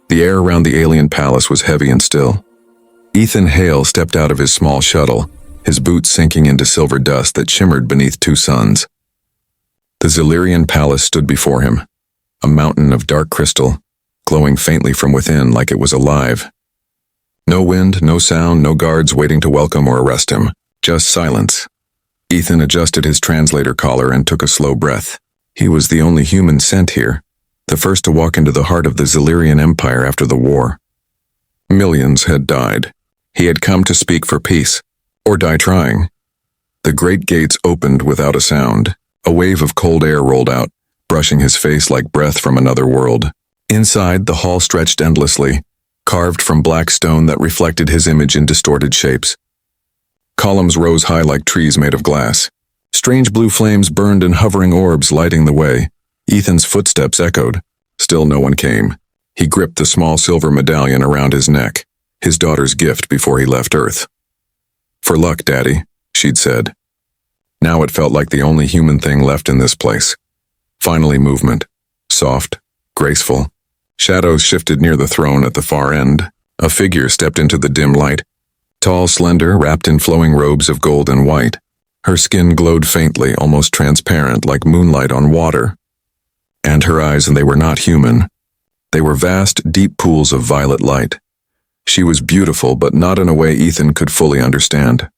The air around the alien palace was heavy and still. Ethan Hale stepped out of his small shuttle, his boots sinking into silver dust that shimmered beneath two suns. The Xelyrian palace stood before him, a mountain of dark crystal, glowing faintly from within like it was alive. No wind, no sound, no guards waiting to welcome or arrest him, just silence. Ethan adjusted his translator collar and took a slow breath. He was the only human sent here, the first to walk into the heart of the Xelyrian Empire after the war. Millions had died. He had come to speak for peace, or die trying. The great gates opened without a sound. A wave of cold air rolled out, brushing his face like breath from another world. Inside, the hall stretched endlessly, carved from black stone that reflected his image in distorted shapes. Columns rose high like trees made of glass. Strange blue flames burned in hovering orbs, lighting the way. Ethan's footsteps echoed. Still no one came. He gripped the small silver medallion around his neck, his daughter's gift before he left Earth. "For luck, Daddy," she'd said. Now it felt like the only human thing left in this place. Finally, movement. Soft, graceful. Shadows shifted near the throne at the far end. A figure stepped into the dim light. Tall, slender, wrapped in flowing robes of gold and white. Her skin glowed faintly, almost transparent, like moonlight on water. And her eyes, they were not human. They were vast, deep pools of violet light. She was beautiful, but not in a way Ethan could fully understand.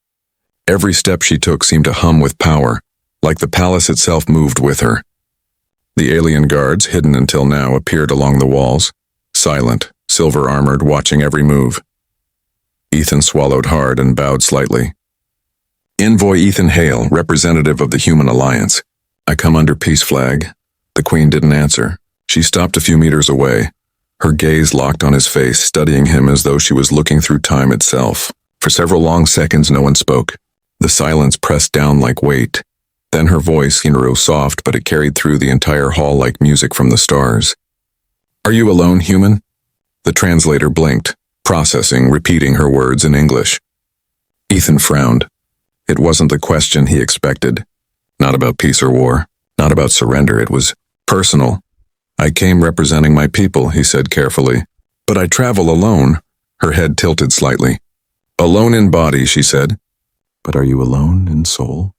Every step she took seemed to hum with power, like the palace itself moved with her. The alien guards, hidden until now, appeared along the walls, silent, silver-armored, watching every move. Ethan swallowed hard and bowed slightly. "Envoy Ethan Hale, representative of the Human Alliance. I come under peace flag." The Queen didn't answer. She stopped a few meters away, her gaze locked on his face, studying him as though she was looking through time itself. For several long seconds no one spoke. The silence pressed down like weight. Then her voice, soft, but it carried through the entire hall like music from the stars. "Are you alone, human?" The translator blinked, processing, repeating her words in English. Ethan frowned. It wasn't the question he expected. Not about peace or war. Not about surrender. It was personal. "I came representing my people," he said carefully. "But I travel alone." Her head tilted slightly. "Alone in body," she said. "But are you alone in soul?"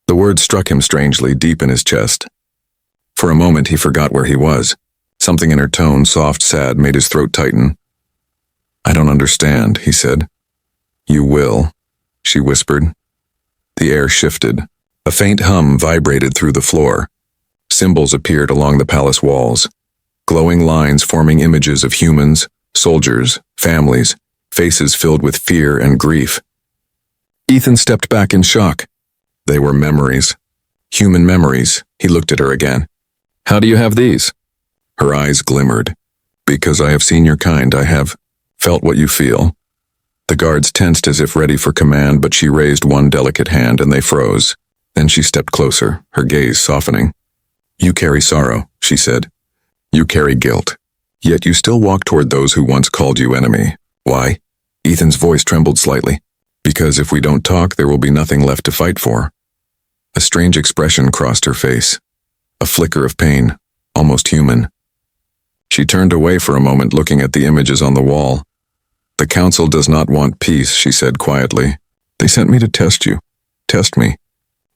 The word struck him strangely, deep in his chest. For a moment he forgot where he was. Something in her tone, soft, sad, made his throat tighten. "I don't understand," he said. "You will," she whispered. The air shifted. A faint hum vibrated through the floor. Symbols appeared along the palace walls. Glowing lines forming images of humans, soldiers, families, faces filled with fear and grief. Ethan stepped back in shock. They were memories. Human memories. He looked at her again. "How do you have these?" Her eyes glimmered. "Because I have seen your kind, I have felt what you feel." The guards tensed as if ready for command, but she raised one delicate hand and they froze. Then she stepped closer, her gaze softening. "You carry sorrow," she said. "You carry guilt. Yet you still walk toward those who once called you enemy. Why?" Ethan's voice trembled slightly. "Because if we don't talk, there will be nothing left to fight for." A strange expression crossed her face. A flicker of pain, almost human. She turned away for a moment, looking at the images on the wall. "The council does not want peace," she said quietly. "They sent me to test you." "Test me?"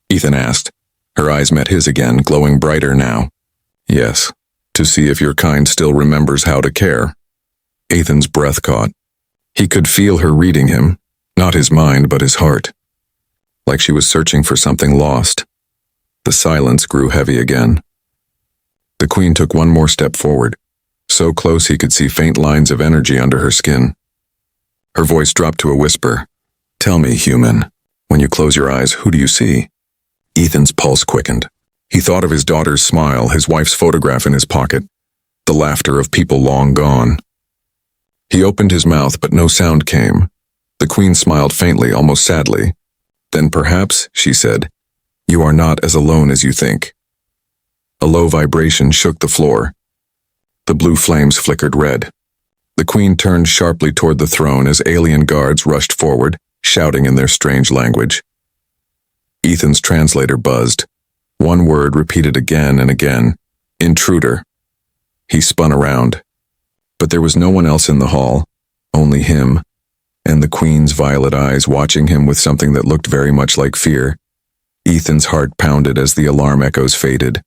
Ethan asked. Her eyes met his again, glowing brighter now. "Yes, to see if your kind still remembers how to care." Ethan's breath caught. He could feel her reading him, not his mind but his heart. Like she was searching for something lost. The silence grew heavy again. The Queen took one more step forward, so close he could see faint lines of energy under her skin. Her voice dropped to a whisper. "Tell me, human, when you close your eyes, who do you see?" Ethan's pulse quickened. He thought of his daughter's smile, his wife's photograph in his pocket, the laughter of people long gone. He opened his mouth, but no sound came. The Queen smiled faintly, almost sadly. "Then perhaps," she said, "you are not as alone as you think." A low vibration shook the floor. The blue flames flickered red. The Queen turned sharply toward the throne as alien guards rushed forward, shouting in their strange language. Ethan's translator buzzed. One word repeated again and again. "Intruder." He spun around. But there was no one else in the hall, only him, and the Queen's violet eyes watching him with something that looked very much like fear. Ethan's heart pounded as the alarm echoes faded.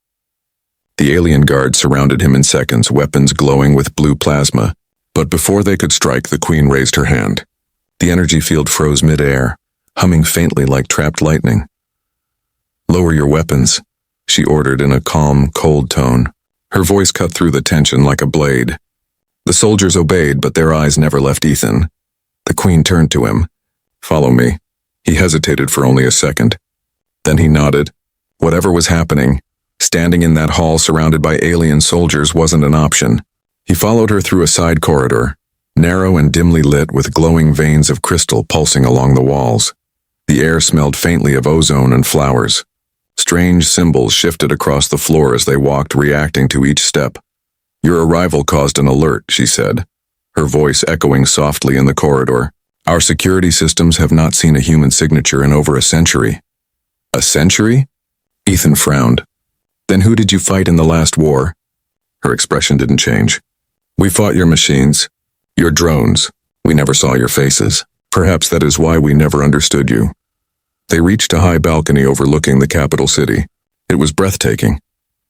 The alien guards surrounded him in seconds, weapons glowing with blue plasma. But before they could strike, the Queen raised her hand. The energy field froze mid-air, humming faintly like trapped lightning. "Lower your weapons," she ordered in a calm, cold tone. Her voice cut through the tension like a blade. The soldiers obeyed, but their eyes never left Ethan. The Queen turned to him. "Follow me." He hesitated for only a second. Then he nodded. Whatever was happening, standing in that hall surrounded by alien soldiers wasn't an option. He followed her through a side corridor, narrow and dimly lit with glowing veins of crystal pulsing along the walls. The air smelled faintly of ozone and flowers. Strange symbols shifted across the floor as they walked, reacting to each step. "Your arrival caused an alert," she said, her voice echoing softly in the corridor. "Our security systems have not seen a human signature in over a century." "A century?" Ethan frowned. "Then who did you fight in the last war?" Her expression didn't change. "We fought your machines, your drones. We never saw your faces. Perhaps that is why we never understood you." They reached a high balcony overlooking the capital city. It was breathtaking.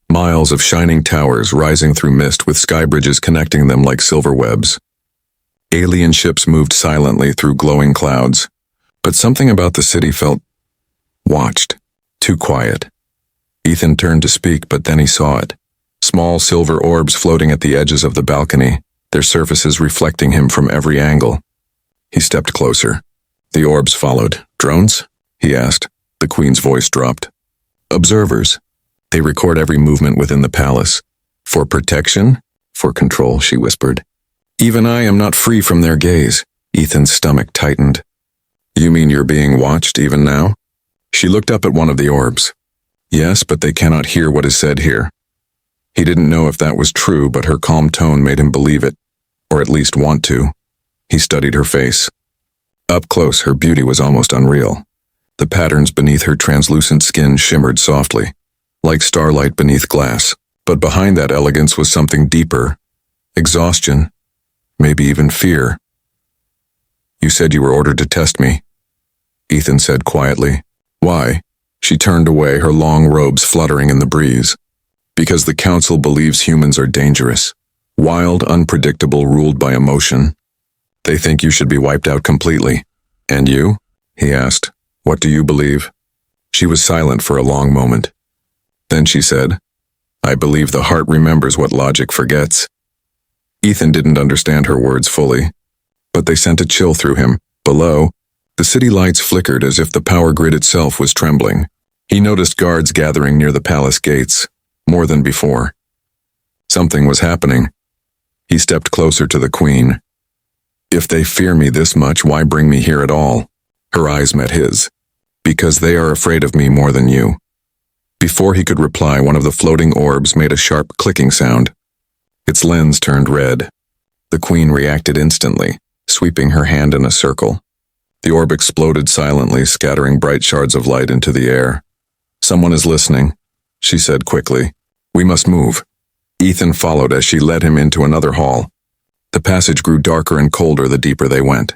Miles of shining towers rising through mist with sky bridges connecting them like silver webs. Alien ships moved silently through glowing clouds. But something about the city felt watched, too quiet. Ethan turned to speak, but then he saw it. Small silver orbs floating at the edges of the balcony, their surfaces reflecting him from every angle. He stepped closer. The orbs followed. "Drones?" he asked. The Queen's voice dropped. "Observers. They record every movement within the palace. For protection? For control," she whispered. "Even I am not free from their gaze." Ethan's stomach tightened. "You mean you're being watched even now?" She looked up at one of the orbs. "Yes, but they cannot hear what is said here." He didn't know if that was true, but her calm tone made him believe it, or at least want to. He studied her face. Up close, her beauty was almost unreal. The patterns beneath her translucent skin shimmered softly, like starlight beneath glass. But behind that elegance was something deeper. Exhaustion, maybe even fear. "You said you were ordered to test me," Ethan said quietly. "Why?" She turned away, her long robes fluttering in the breeze. "Because the Council believes humans are dangerous, wild, unpredictable, ruled by emotion. They think you should be wiped out completely." "And you?" he asked. "What do you believe?" She was silent for a long moment. Then she said, "I believe the heart remembers what logic forgets." Ethan didn't understand her words fully, but they sent a chill through him. Below, the city lights flickered as if the power grid itself was trembling. He noticed guards gathering near the palace gates, more than before. Something was happening. He stepped closer to the Queen. "If they fear me this much, why bring me here at all?" Her eyes met his. "Because they are afraid of me more than you." Before he could reply, one of the floating orbs made a sharp clicking sound. Its lens turned red. The Queen reacted instantly, sweeping her hand in a circle. The orb exploded silently, scattering bright shards of light into the air. "Someone is listening," she said quickly. "We must move." Ethan followed as she led him into another hall. The passage grew darker and colder the deeper they went.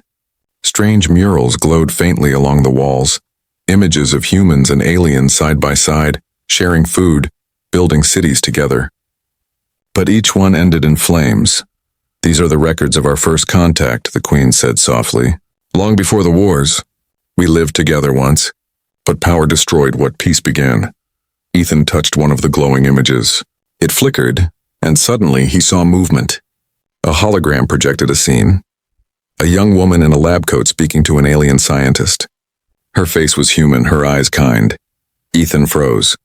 Strange murals glowed faintly along the walls, images of humans and aliens side by side, sharing food, building cities together. But each one ended in flames. "These are the records of our first contact," the Queen said softly. "Long before the wars, we lived together once, but power destroyed what peace began." Ethan touched one of the glowing images. It flickered, and suddenly he saw movement. A hologram projected a scene. A young woman in a lab coat speaking to an alien scientist. Her face was human, her eyes kind. Ethan froze.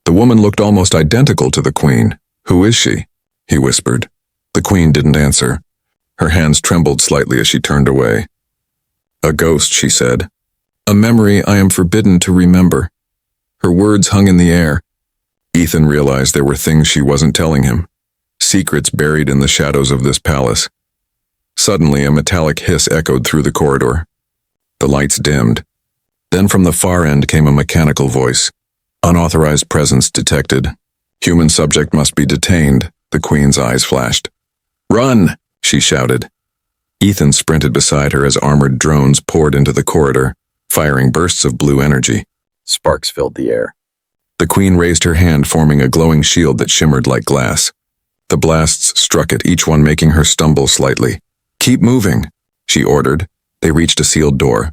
The woman looked almost identical to the Queen. "Who is she?" he whispered. The Queen didn't answer. Her hands trembled slightly as she turned away. "A ghost," she said. "A memory I am forbidden to remember." Her words hung in the air. Ethan realized there were things she wasn't telling him. Secrets buried in the shadows of this palace. Suddenly, a metallic hiss echoed through the corridor. The lights dimmed. Then from the far end came a mechanical voice. "Unauthorized presence detected. Human subject must be detained." The Queen's eyes flashed. "Run!" she shouted. Ethan sprinted beside her as armored drones poured into the corridor, firing bursts of blue energy. Sparks filled the air. The Queen raised her hand, forming a glowing shield that shimmered like glass. The blasts struck at each one, making her stumble slightly. "Keep moving," she ordered. They reached a sealed door.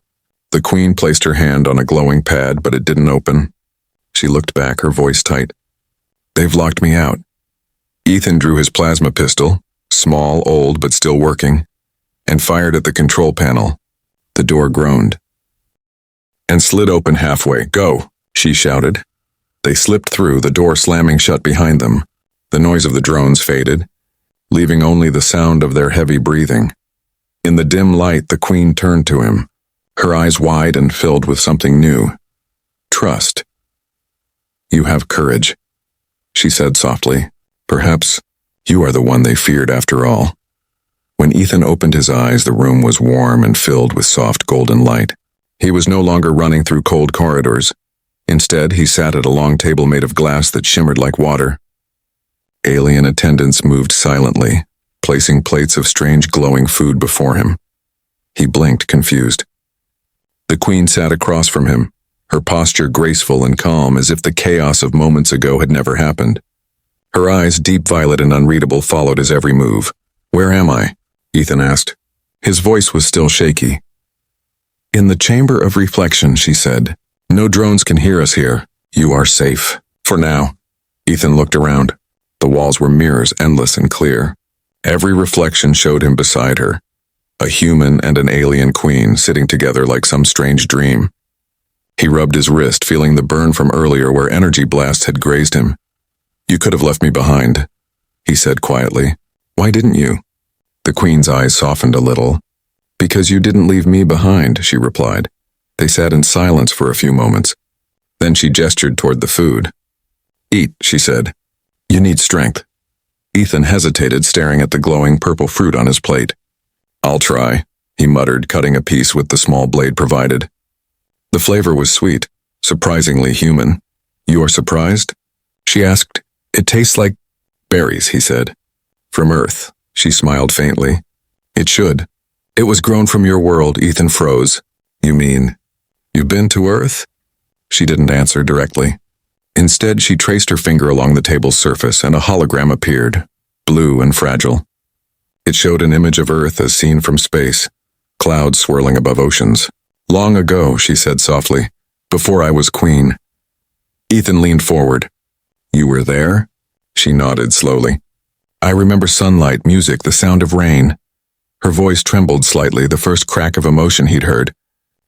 The Queen placed her hand on a glowing pad, but it didn't open. She looked back, her voice tight. "They've locked me out." Ethan drew his plasma pistol, small, old, but still working, and fired at the control panel. The door groaned and slid open halfway. "Go," she shouted. They slipped through, the door slamming shut behind them. The noise of the drones faded, leaving only the sound of their heavy breathing. In the dim light, the Queen turned to him, her eyes wide and filled with something new. "Trust. You have courage," she said softly. "Perhaps you are the one they feared after all." When Ethan opened his eyes, the room was warm and filled with soft golden light. He was no longer running through cold corridors. Instead, he sat at a long table made of glass that shimmered like water. Alien attendants moved silently, placing plates of strange glowing food before him. He blinked, confused. The Queen sat across from him, her posture graceful and calm, as if the chaos of moments ago had never happened. Her eyes, deep violet and unreadable, followed his every move. "Where am I?" Ethan asked. His voice was still shaky. "In the chamber of reflection," she said. "No drones can hear us here. You are safe. For now." Ethan looked around. The walls were mirrors, endless and clear. Every reflection showed him beside her, a human and an alien queen sitting together like some strange dream. He rubbed his wrist, feeling the burn from earlier where energy blasts had grazed him. "You could have left me behind," he said quietly. "Why didn't you?" The Queen's eyes softened a little. "Because you didn't leave me behind," she replied. They sat in silence for a few moments. Then she gestured toward the food. "Eat," she said. "You need strength." Ethan hesitated, staring at the glowing purple fruit on his plate. "I'll try," he muttered, cutting a piece with the small blade provided. The flavor was sweet, surprisingly human. "You are surprised?" she asked. "It tastes like berries," he said. "From Earth," she smiled faintly. "It should." "It was grown from your world," Ethan froze. "You mean, you've been to Earth?" She didn't answer directly. Instead, she traced her finger along the table's surface, and a hologram appeared, blue and fragile. It showed an image of Earth as seen from space, clouds swirling above oceans. "Long ago," she said softly, "before I was queen." Ethan leaned forward. "You were there?" She nodded slowly. "I remember sunlight, music, the sound of rain." Her voice trembled slightly, the first crack of emotion he'd heard.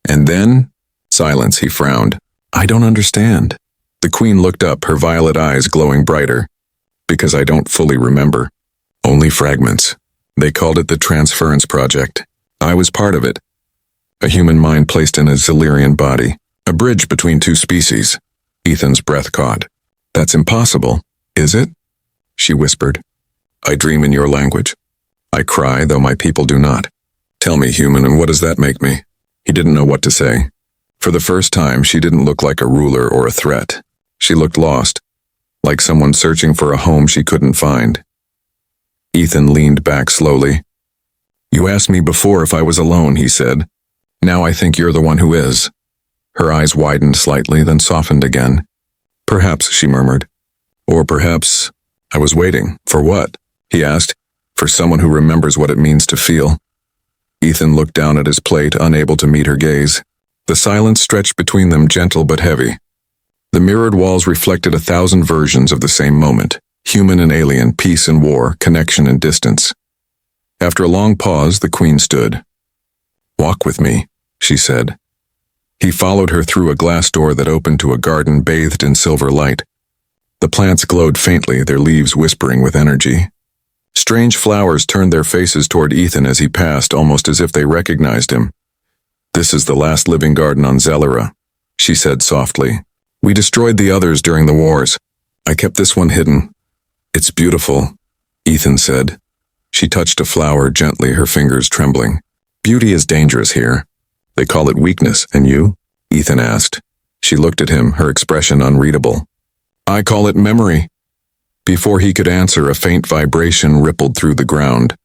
"And then?" Silence, he frowned. "I don't understand." The Queen looked up, her violet eyes glowing brighter. "Because I don't fully remember. Only fragments. They called it the Transference Project. I was part of it. A human mind placed in a Xelyrian body. A bridge between two species." Ethan's breath caught. "That's impossible, is it?" she whispered. "I dream in your language. I cry, though my people do not. Tell me, human, and what does that make me?" He didn't know what to say. For the first time, she didn't look like a ruler or a threat. She looked lost, like someone searching for a home she couldn't find. Ethan leaned back slowly. "You asked me before if I was alone," he said. "Now I think you're the one who is." Her eyes widened slightly, then softened again. "Perhaps," she murmured. "Or perhaps I was waiting. For what?" he asked. "For someone who remembers what it means to feel." Ethan looked down at his plate, unable to meet her gaze. The silence stretched between them, gentle but heavy. The mirrored walls reflected 1,000 versions of the same moment, human and alien, peace and war, connection and distance. After a long pause, the Queen stood. "Walk with me," she said. He followed her through a glass door that opened to a garden bathed in silver light. The plants glowed faintly, their leaves whispering with energy. Strange flowers turned their faces toward Ethan as he passed, almost as if they recognized him. "This is the last living garden on Xelyria," she said softly. "We destroyed the others during the wars. I kept this one hidden. It's beautiful," Ethan said. She touched a flower gently, her fingers trembling. "Beauty is dangerous here. They call it weakness, and you?" Ethan asked. She looked at him, her expression unreadable. "I call it memory." Before he could answer, a faint vibration rippled through the ground.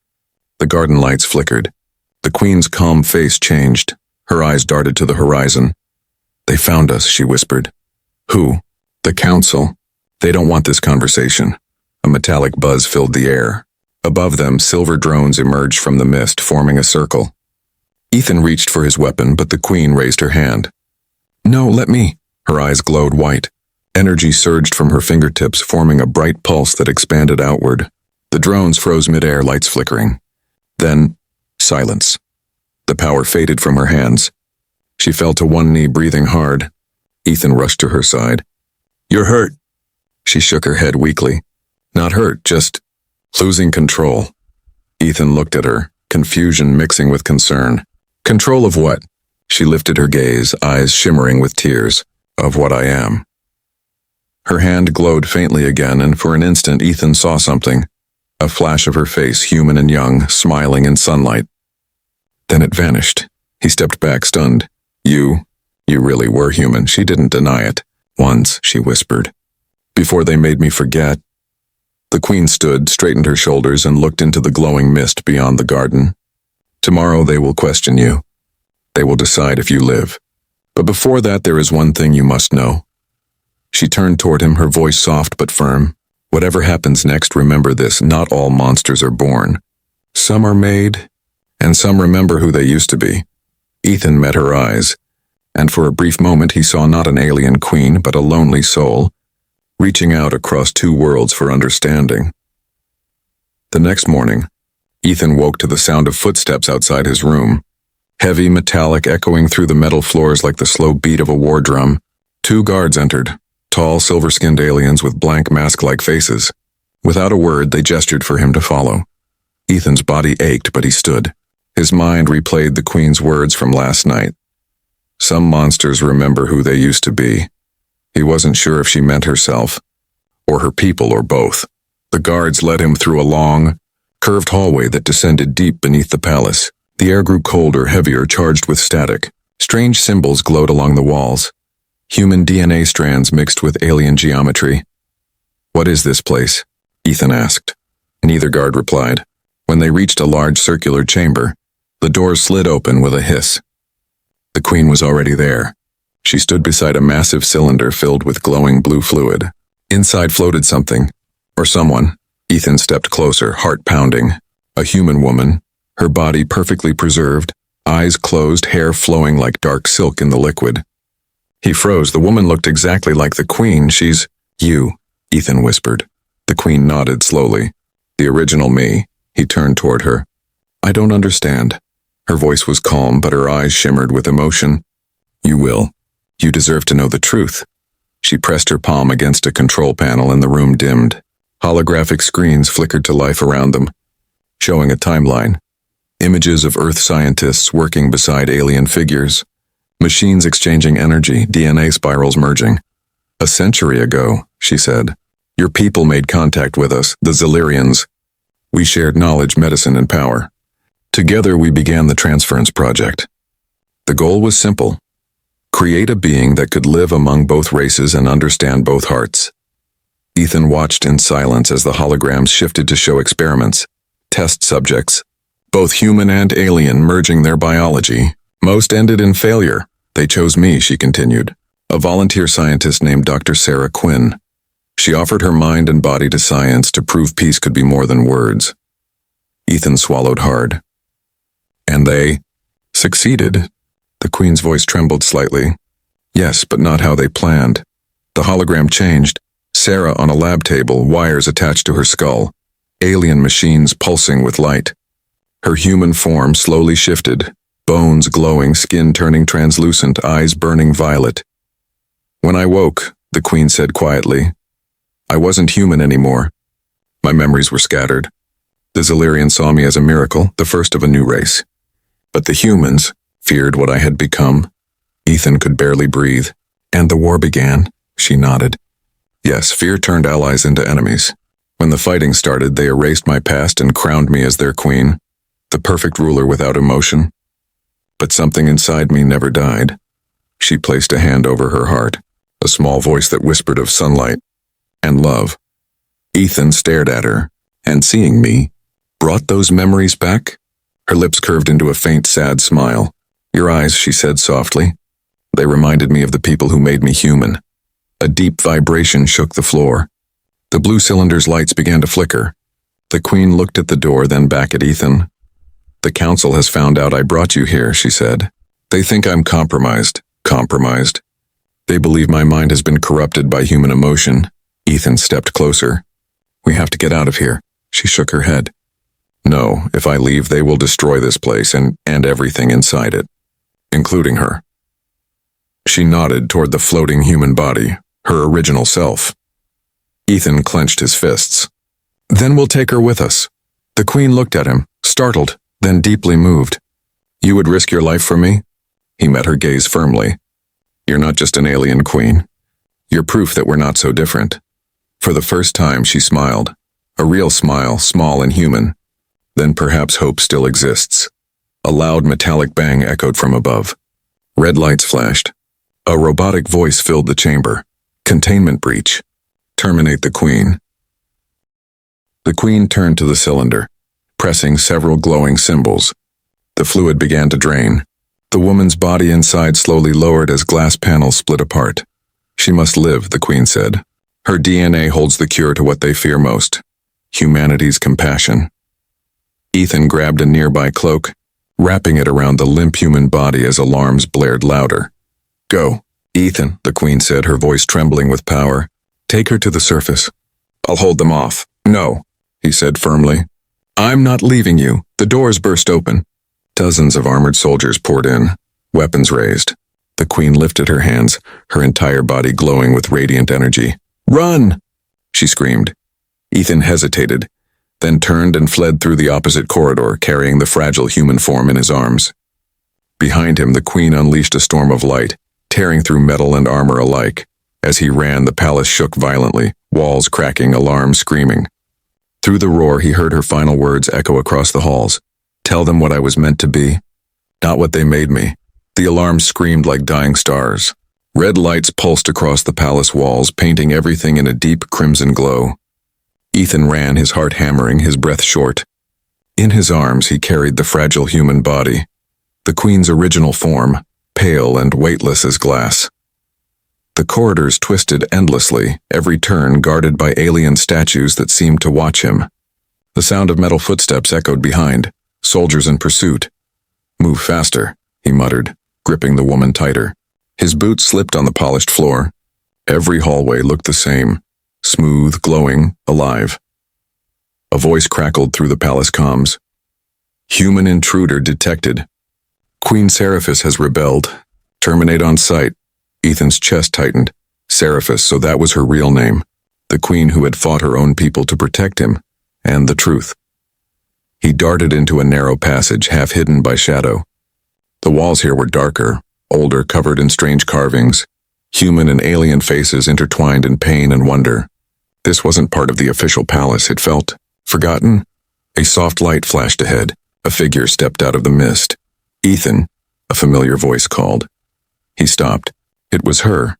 The garden lights flickered. The Queen's calm face changed. Her eyes darted to the horizon. "They found us," she whispered. "Who?" "The Council. They don't want this conversation." A metallic buzz filled the air. Above them, silver drones emerged from the mist, forming a circle. Ethan reached for his weapon, but the Queen raised her hand. "No, let me." Her eyes glowed white. Energy surged from her fingertips, forming a bright pulse that expanded outward. The drones froze midair, lights flickering. Then, silence. The power faded from her hands. She fell to one knee, breathing hard. Ethan rushed to her side. "You're hurt." She shook her head weakly. "Not hurt, just losing control." Ethan looked at her, confusion mixing with concern. "Control of what?" She lifted her gaze, eyes shimmering with tears. "Of what I am." Her hand glowed faintly again, and for an instant Ethan saw something. A flash of her face, human and young, smiling in sunlight. Then it vanished. He stepped back, stunned. You really were human." She didn't deny it. "Once," she whispered. "Before they made me forget." The Queen stood, straightened her shoulders, and looked into the glowing mist beyond the garden. "Tomorrow they will question you. They will decide if you live. But before that, there is one thing you must know." She turned toward him, her voice soft but firm. "Whatever happens next, remember this: not all monsters are born. Some are made, and some remember who they used to be." Ethan met her eyes, and for a brief moment he saw not an alien queen, but a lonely soul, reaching out across two worlds for understanding. The next morning, Ethan woke to the sound of footsteps outside his room. Heavy, metallic, echoing through the metal floors like the slow beat of a war drum. 2 guards entered. Tall, silver-skinned aliens with blank mask-like faces. Without a word, they gestured for him to follow. Ethan's body ached, but he stood. His mind replayed the Queen's words from last night. Some monsters remember who they used to be. He wasn't sure if she meant herself, or her people, or both. The guards led him through a long, curved hallway that descended deep beneath the palace. The air grew colder, heavier, charged with static. Strange symbols glowed along the walls. Human DNA strands mixed with alien geometry. "What is this place?" Ethan asked. Neither guard replied. When they reached a large circular chamber, the doors slid open with a hiss. The Queen was already there. She stood beside a massive cylinder filled with glowing blue fluid. Inside floated something, or someone. Ethan stepped closer, heart pounding. A human woman, her body perfectly preserved, eyes closed, hair flowing like dark silk in the liquid. He froze. The woman looked exactly like the Queen. "She's you," Ethan whispered. The Queen nodded slowly. "The original me." He turned toward her. "I don't understand." Her voice was calm, but her eyes shimmered with emotion. "You will. You deserve to know the truth." She pressed her palm against a control panel and the room dimmed. Holographic screens flickered to life around them, showing a timeline. Images of Earth scientists working beside alien figures. Machines exchanging energy, DNA spirals merging. "A century ago," she said, "your people made contact with us, the Xelyrians. We shared knowledge, medicine, and power. Together we began the Transference Project. The goal was simple: create a being that could live among both races and understand both hearts." Ethan watched in silence as the holograms shifted to show experiments, test subjects, both human and alien, merging their biology. Most ended in failure. "They chose me," she continued, "a volunteer scientist named Dr. Sarah Quinn. She offered her mind and body to science to prove peace could be more than words." Ethan swallowed hard. "And they succeeded?" The Queen's voice trembled slightly. "Yes, but not how they planned. The hologram changed. Sarah on a lab table, wires attached to her skull, alien machines pulsing with light. Her human form slowly shifted, bones glowing, skin turning translucent, eyes burning violet. When I woke, the Queen said quietly, I wasn't human anymore. My memories were scattered. The Xelyrian saw me as a miracle, the first of a new race. But the humans feared what I had become. Ethan could barely breathe. And the war began, she nodded. Yes, fear turned allies into enemies. When the fighting started, they erased my past and crowned me as their queen, the perfect ruler without emotion. But something inside me never died. She placed a hand over her heart, a small voice that whispered of sunlight and love. Ethan stared at her, and seeing me, Brought those memories back? Her lips curved into a faint, sad smile. Your eyes, she said softly. They reminded me of the people who made me human. A deep vibration shook the floor. The blue cylinder's lights began to flicker. The Queen looked at the door, then back at Ethan. The council has found out I brought you here, she said. They think I'm compromised. They believe my mind has been corrupted by human emotion. Ethan stepped closer. We have to get out of here. She shook her head. No, if I leave, they will destroy this place and everything inside it, including her. She nodded toward the floating human body, her original self. Ethan clenched his fists. Then we'll take her with us. The Queen looked at him, startled, then deeply moved. You would risk your life for me? He met her gaze firmly. You're not just an alien queen. You're proof that we're not so different. For the first time, she smiled. A real smile, small and human. Then perhaps hope still exists. A loud metallic bang echoed from above. Red lights flashed. A robotic voice filled the chamber. Containment breach. Terminate the Queen. The Queen turned to the cylinder, pressing several glowing symbols. The fluid began to drain. The woman's body inside slowly lowered as glass panels split apart. She must live, the Queen said. Her DNA holds the cure to what they fear most. Humanity's compassion. Ethan grabbed a nearby cloak, wrapping it around the limp human body as alarms blared louder. Go, Ethan, the Queen said, her voice trembling with power. Take her to the surface. I'll hold them off. No, he said firmly. I'm not leaving you. The doors burst open. Dozens of armored soldiers poured in, weapons raised. The Queen lifted her hands, her entire body glowing with radiant energy. Run! She screamed. Ethan hesitated, then turned and fled through the opposite corridor, carrying the fragile human form in his arms. Behind him, the Queen unleashed a storm of light, tearing through metal and armor alike. As he ran, the palace shook violently, walls cracking, alarms screaming. Through the roar, he heard her final words echo across the halls. Tell them what I was meant to be, not what they made me. The alarms screamed like dying stars. Red lights pulsed across the palace walls, painting everything in a deep crimson glow. Ethan ran, his heart hammering, his breath short. In his arms, he carried the fragile human body, the Queen's original form, pale and weightless as glass. The corridors twisted endlessly, every turn guarded by alien statues that seemed to watch him. The sound of metal footsteps echoed behind, soldiers in pursuit. Move faster, he muttered, gripping the woman tighter. His boots slipped on the polished floor. Every hallway looked the same, smooth, glowing, alive. A voice crackled through the palace comms. Human intruder detected. Queen Seraphis has rebelled. Terminate on sight. Ethan's chest tightened. Seraphis, so that was her real name. The Queen who had fought her own people to protect him, and the truth. He darted into a narrow passage, half hidden by shadow. The walls here were darker, older, covered in strange carvings. Human and alien faces intertwined in pain and wonder. This wasn't part of the official palace, it felt forgotten. A soft light flashed ahead. A figure stepped out of the mist. Ethan, a familiar voice called. He stopped. It was her.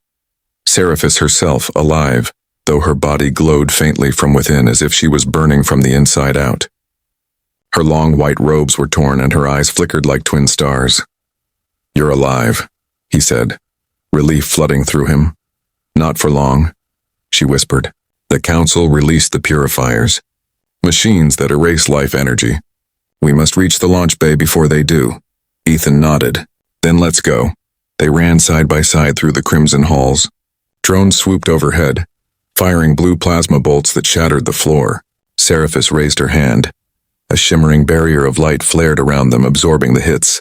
Seraphis herself, alive, though her body glowed faintly from within as if she was burning from the inside out. Her long white robes were torn and her eyes flickered like twin stars. You're alive, he said, relief flooding through him. Not for long, she whispered. The council released the purifiers, machines that erase life energy. We must reach the launch bay before they do. Ethan nodded. Then let's go. They ran side by side through the crimson halls. Drones swooped overhead, firing blue plasma bolts that shattered the floor. Seraphis raised her hand. A shimmering barrier of light flared around them, absorbing the hits.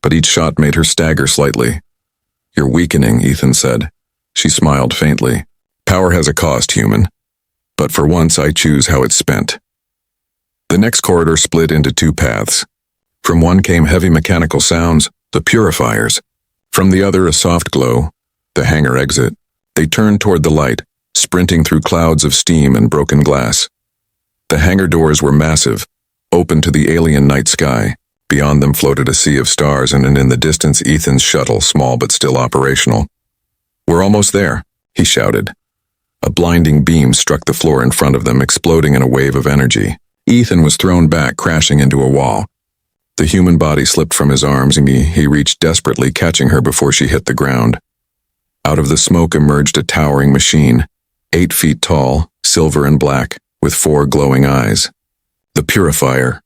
But each shot made her stagger slightly. You're weakening, Ethan said. She smiled faintly. Power has a cost, human. But for once I choose how it's spent. The next corridor split into two paths. From one came heavy mechanical sounds, the purifiers. From the other a soft glow, the hangar exit. They turned toward the light, sprinting through clouds of steam and broken glass. The hangar doors were massive, open to the alien night sky. Beyond them floated a sea of stars and in the distance Ethan's shuttle, small but still operational. We're almost there, he shouted. A blinding beam struck the floor in front of them, exploding in a wave of energy. Ethan was thrown back, crashing into a wall. The human body slipped from his arms and he reached desperately, catching her before she hit the ground. Out of the smoke emerged a towering machine, 8 feet tall, silver and black, with 4 glowing eyes. The Purifier.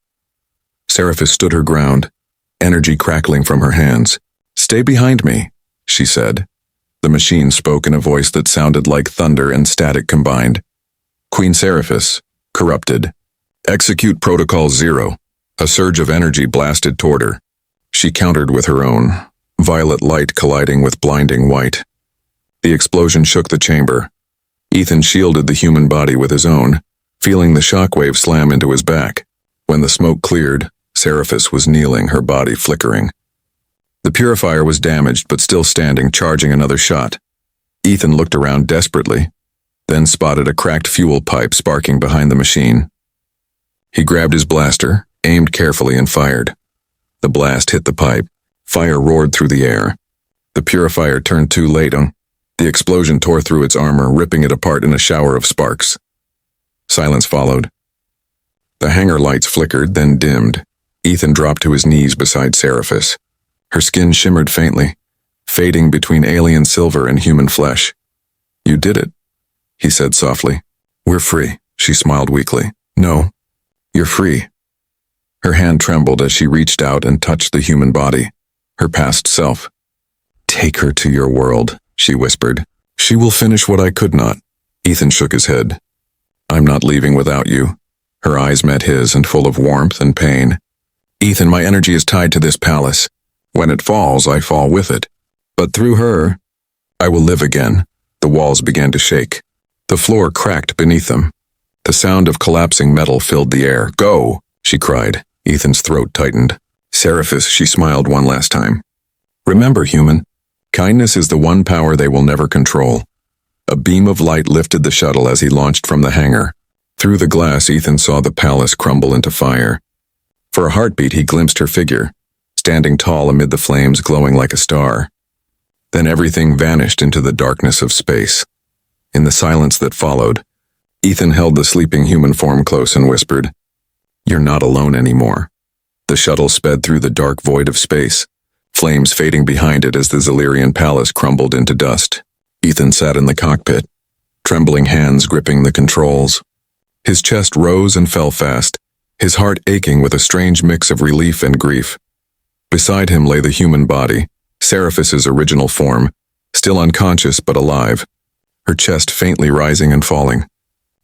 Seraphis stood her ground, energy crackling from her hands. "Stay behind me," she said. The machine spoke in a voice that sounded like thunder and static combined. "Queen Seraphis, corrupted. Execute Protocol 0. A surge of energy blasted toward her. She countered with her own, violet light colliding with blinding white. The explosion shook the chamber. Ethan shielded the human body with his own, feeling the shockwave slam into his back. When the smoke cleared, Seraphis was kneeling, her body flickering. The Purifier was damaged but still standing, charging another shot. Ethan looked around desperately, then spotted a cracked fuel pipe sparking behind the machine. He grabbed his blaster, aimed carefully, and fired. The blast hit the pipe. Fire roared through the air. The Purifier turned too late. The explosion tore through its armor, ripping it apart in a shower of sparks. Silence followed. The hangar lights flickered, then dimmed. Ethan dropped to his knees beside Seraphis. Her skin shimmered faintly, fading between alien silver and human flesh. "You did it," he said softly. "We're free," she smiled weakly. "No, you're free." Her hand trembled as she reached out and touched the human body, her past self. "Take her to your world," she whispered. "She will finish what I could not." Ethan shook his head. "I'm not leaving without you." Her eyes met his, and full of warmth and pain. "Ethan, my energy is tied to this palace. When it falls, I fall with it. But through her, I will live again." The walls began to shake. The floor cracked beneath them. The sound of collapsing metal filled the air. "Go!" she cried. Ethan's throat tightened. "Seraphis," she smiled one last time. "Remember, human, kindness is the one power they will never control." A beam of light lifted the shuttle as he launched from the hangar. Through the glass, Ethan saw the palace crumble into fire. For a heartbeat, he glimpsed her figure, standing tall amid the flames, glowing like a star. Then everything vanished into the darkness of space. In the silence that followed, Ethan held the sleeping human form close and whispered, "You're not alone anymore." The shuttle sped through the dark void of space, flames fading behind it as the Xelyrian palace crumbled into dust. Ethan sat in the cockpit, trembling hands gripping the controls. His chest rose and fell fast, his heart aching with a strange mix of relief and grief. Beside him lay the human body, Seraphis's original form, still unconscious but alive, her chest faintly rising and falling.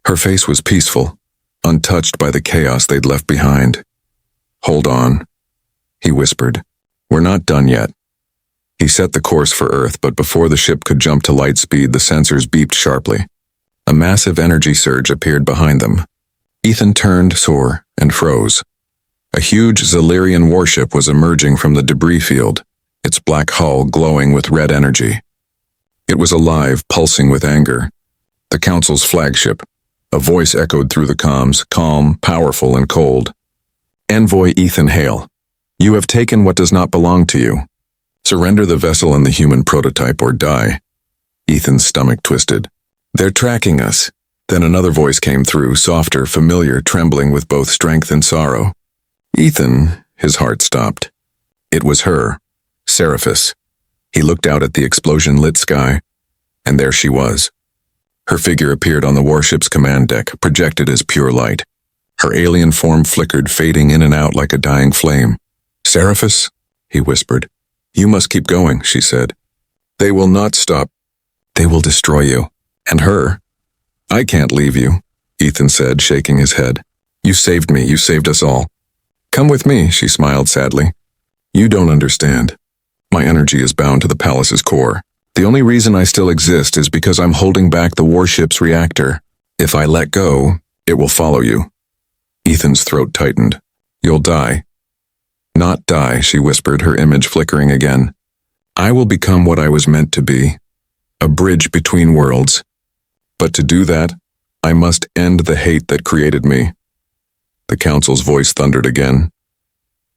Her face was peaceful, untouched by the chaos they'd left behind. "Hold on," he whispered. "We're not done yet." He set the course for Earth, but before the ship could jump to light speed, the sensors beeped sharply. A massive energy surge appeared behind them. Ethan turned, sore, and froze. A huge Xelyrian warship was emerging from the debris field, its black hull glowing with red energy. It was alive, pulsing with anger. The Council's flagship. A voice echoed through the comms, calm, powerful, and cold. "Envoy Ethan Hale, you have taken what does not belong to you. Surrender the vessel and the human prototype or die." Ethan's stomach twisted. "They're tracking us." Then another voice came through, softer, familiar, trembling with both strength and sorrow. Ethan, his heart stopped. It was her, Seraphis. He looked out at the explosion-lit sky, and there she was. Her figure appeared on the warship's command deck, projected as pure light. Her alien form flickered, fading in and out like a dying flame. "Seraphis," he whispered. "You must keep going," she said. "They will not stop. They will destroy you. And her." "I can't leave you," Ethan said, shaking his head. "You saved me. You saved us all." "Come with me," she smiled sadly. "You don't understand. My energy is bound to the palace's core. The only reason I still exist is because I'm holding back the warship's reactor. If I let go, it will follow you." Ethan's throat tightened. "You'll die." "Not die," she whispered, her image flickering again. "I will become what I was meant to be, a bridge between worlds. But to do that, I must end the hate that created me." The Council's voice thundered again.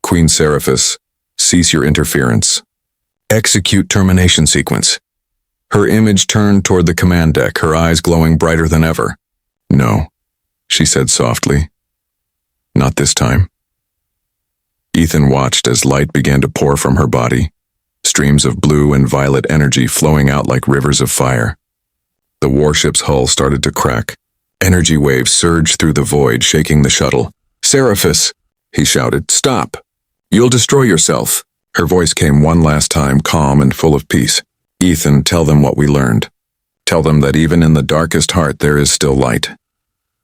"Queen Seraphis, cease your interference. Execute termination sequence." Her image turned toward the command deck, her eyes glowing brighter than ever. "No," she said softly. Not this time. Ethan watched as light began to pour from her body, streams of blue and violet energy flowing out like rivers of fire. The warship's hull started to crack. Energy waves surged through the void, shaking the shuttle. "Seraphis!" he shouted. "Stop! You'll destroy yourself." Her voice came one last time, calm and full of peace. "Ethan, tell them what we learned. Tell them that even in the darkest heart there is still light."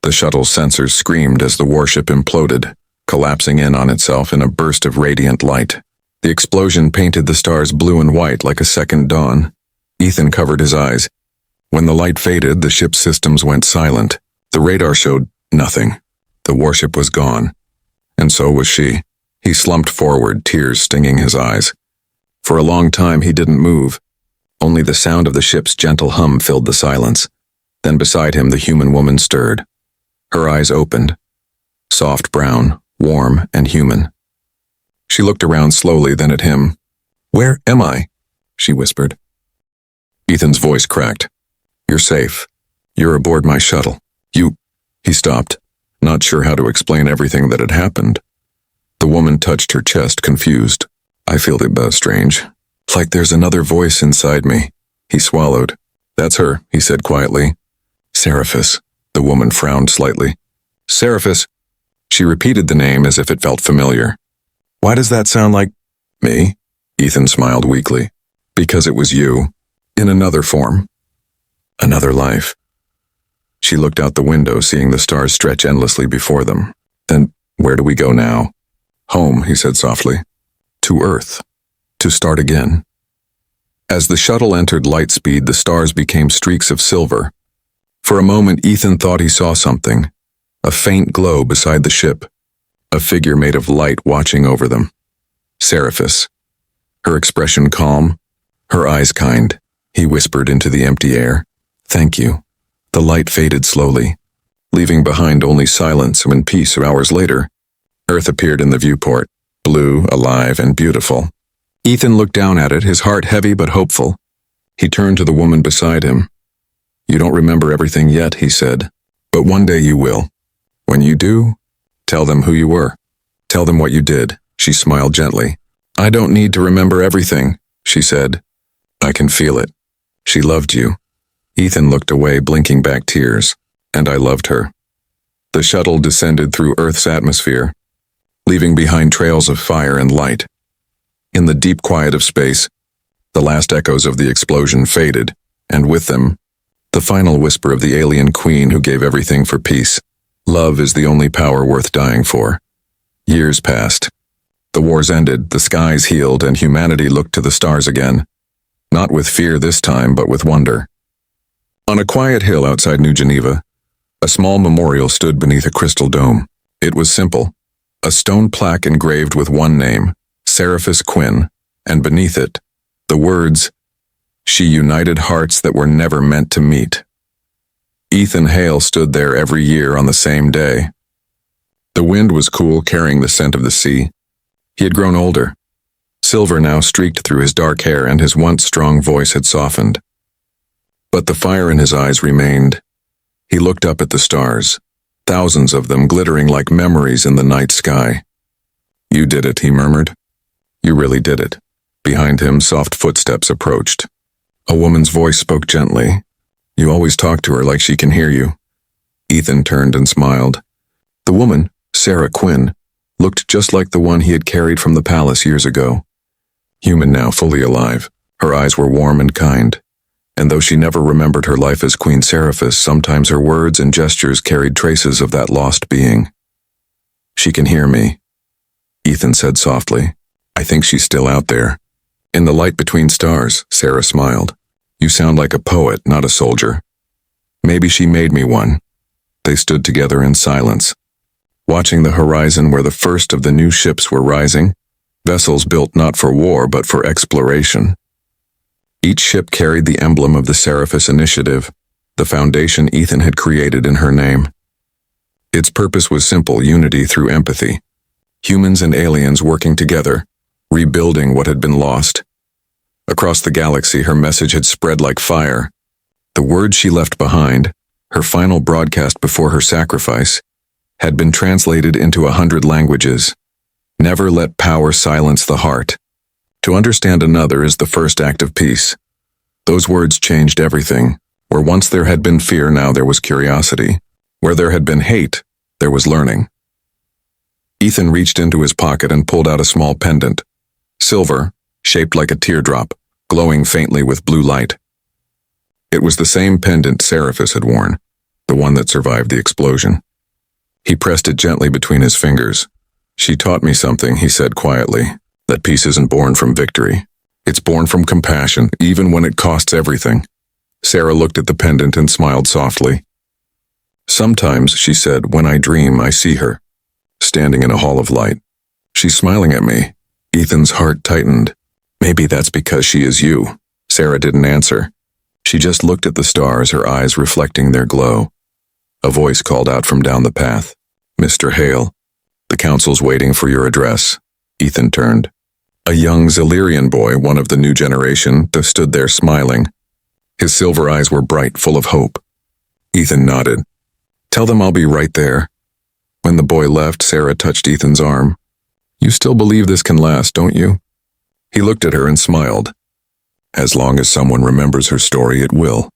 The shuttle's sensors screamed as the warship imploded, collapsing in on itself in a burst of radiant light. The explosion painted the stars blue and white like a second dawn. Ethan covered his eyes. When the light faded, the ship's systems went silent. The radar showed nothing. The warship was gone. And so was she. He slumped forward, tears stinging his eyes. For a long time he didn't move. Only the sound of the ship's gentle hum filled the silence. Then beside him the human woman stirred. Her eyes opened. Soft brown, warm and human. She looked around slowly, then at him. "Where am I?" she whispered. Ethan's voice cracked. "You're safe. You're aboard my shuttle. He stopped, not sure how to explain everything that had happened. The woman touched her chest, confused. "I feel strange. Like there's another voice inside me." He swallowed. "That's her," he said quietly. "Seraphis." The woman frowned slightly. "Seraphis." She repeated the name as if it felt familiar. "Why does that sound like me?" Ethan smiled weakly. "Because it was you. In another form. Another life." She looked out the window, seeing the stars stretch endlessly before them. "Then, where do we go now?" "Home," he said softly. "To Earth. To start again." As the shuttle entered light speed, the stars became streaks of silver. For a moment, Ethan thought he saw something. A faint glow beside the ship. A figure made of light watching over them. Seraphis. Her expression calm, her eyes kind. He whispered into the empty air. "Thank you." The light faded slowly, leaving behind only silence and peace. Hours later, Earth appeared in the viewport, blue, alive, and beautiful. Ethan looked down at it, his heart heavy but hopeful. He turned to the woman beside him. "You don't remember everything yet," he said, "but one day you will. When you do, tell them who you were. Tell them what you did." She smiled gently. "I don't need to remember everything," she said. "I can feel it. She loved you." Ethan looked away, blinking back tears. "And I loved her." The shuttle descended through Earth's atmosphere, leaving behind trails of fire and light. In the deep quiet of space, the last echoes of the explosion faded, and with them, the final whisper of the alien queen who gave everything for peace. Love is the only power worth dying for. Years passed. The wars ended, the skies healed, and humanity looked to the stars again. Not with fear this time, but with wonder. On a quiet hill outside New Geneva, a small memorial stood beneath a crystal dome. It was simple. A stone plaque engraved with one name, Xelyrian Queen, and beneath it, the words, "She united hearts that were never meant to meet." Ethan Hale stood there every year on the same day. The wind was cool, carrying the scent of the sea. He had grown older. Silver now streaked through his dark hair, and his once strong voice had softened. But the fire in his eyes remained. He looked up at the stars, thousands of them glittering like memories in the night sky. "You did it," he murmured. "You really did it." Behind him, soft footsteps approached. A woman's voice spoke gently. "You always talk to her like she can hear you." Ethan turned and smiled. The woman, Xelyrian Queen, looked just like the one he had carried from the palace years ago. Human now, fully alive. Her eyes were warm and kind. And though she never remembered her life as Queen Seraphis, sometimes her words and gestures carried traces of that lost being. "She can hear me," Ethan said softly. "I think she's still out there." "In the light between stars," Sarah smiled. "You sound like a poet, not a soldier." "Maybe she made me one." They stood together in silence, watching the horizon where the first of the new ships were rising, vessels built not for war but for exploration. Each ship carried the emblem of the Seraphis Initiative, the foundation Ethan had created in her name. Its purpose was simple: unity through empathy. Humans and aliens working together, rebuilding what had been lost. Across the galaxy, her message had spread like fire. The words she left behind, her final broadcast before her sacrifice, had been translated into 100 languages. Never let power silence the heart. To understand another is the first act of peace. Those words changed everything. Where once there had been fear, now there was curiosity. Where there had been hate, there was learning. Ethan reached into his pocket and pulled out a small pendant. Silver, shaped like a teardrop, glowing faintly with blue light. It was the same pendant Seraphis had worn, the one that survived the explosion. He pressed it gently between his fingers. "She taught me something," he said quietly, "that peace isn't born from victory. It's born from compassion, even when it costs everything." Sarah looked at the pendant and smiled softly. "Sometimes," she said, "when I dream, I see her, standing in a hall of light. She's smiling at me." Ethan's heart tightened. "Maybe that's because she is you." Sarah didn't answer. She just looked at the stars, her eyes reflecting their glow. A voice called out from down the path. "Mr. Hale, the council's waiting for your address." Ethan turned. A young Xelyrian boy, one of the new generation, stood there smiling. His silver eyes were bright, full of hope. Ethan nodded. "Tell them I'll be right there." When the boy left, Sarah touched Ethan's arm. "You still believe this can last, don't you?" He looked at her and smiled. "As long as someone remembers her story, it will."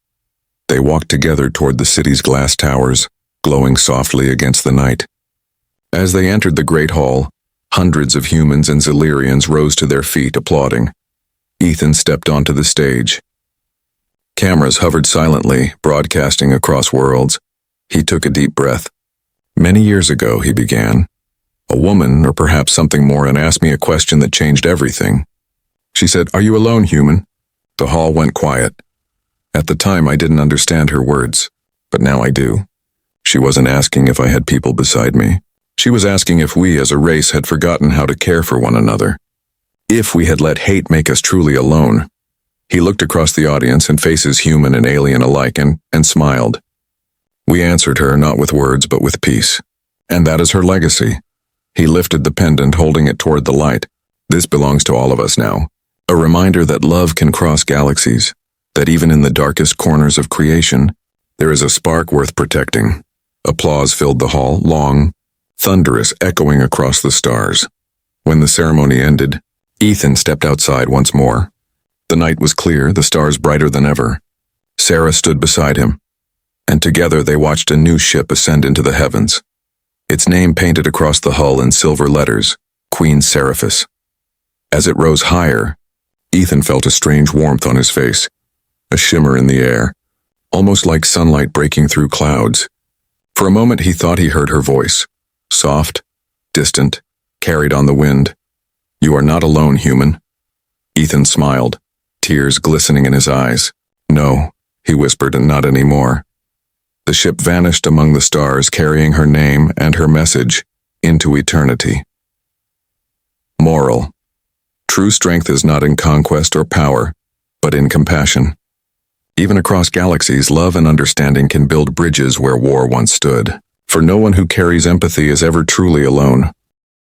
They walked together toward the city's glass towers, glowing softly against the night. As they entered the great hall, hundreds of humans and Xelyrians rose to their feet, applauding. Ethan stepped onto the stage. Cameras hovered silently, broadcasting across worlds. He took a deep breath. "Many years ago," he began, "a woman, or perhaps something more, and asked me a question that changed everything. She said, 'Are you alone, human?' The hall went quiet. At the time, I didn't understand her words, but now I do. She wasn't asking if I had people beside me. She was asking if we as a race had forgotten how to care for one another. If we had let hate make us truly alone." He looked across the audience and faces human and alien alike and smiled. "We answered her not with words but with peace. And that is her legacy." He lifted the pendant, holding it toward the light. "This belongs to all of us now. A reminder that love can cross galaxies, that even in the darkest corners of creation, there is a spark worth protecting." Applause filled the hall, long, thunderous, echoing across the stars. When the ceremony ended, Ethan stepped outside once more. The night was clear, the stars brighter than ever. Sarah stood beside him, and together they watched a new ship ascend into the heavens. Its name painted across the hull in silver letters, Queen Seraphis. As it rose higher, Ethan felt a strange warmth on his face, a shimmer in the air, almost like sunlight breaking through clouds. For a moment he thought he heard her voice, soft, distant, carried on the wind. "You are not alone, human." Ethan smiled, tears glistening in his eyes. "No," he whispered, "and not anymore." The ship vanished among the stars, carrying her name and her message into eternity. Moral: true strength is not in conquest or power, but in compassion. Even across galaxies, love and understanding can build bridges where war once stood. For no one who carries empathy is ever truly alone.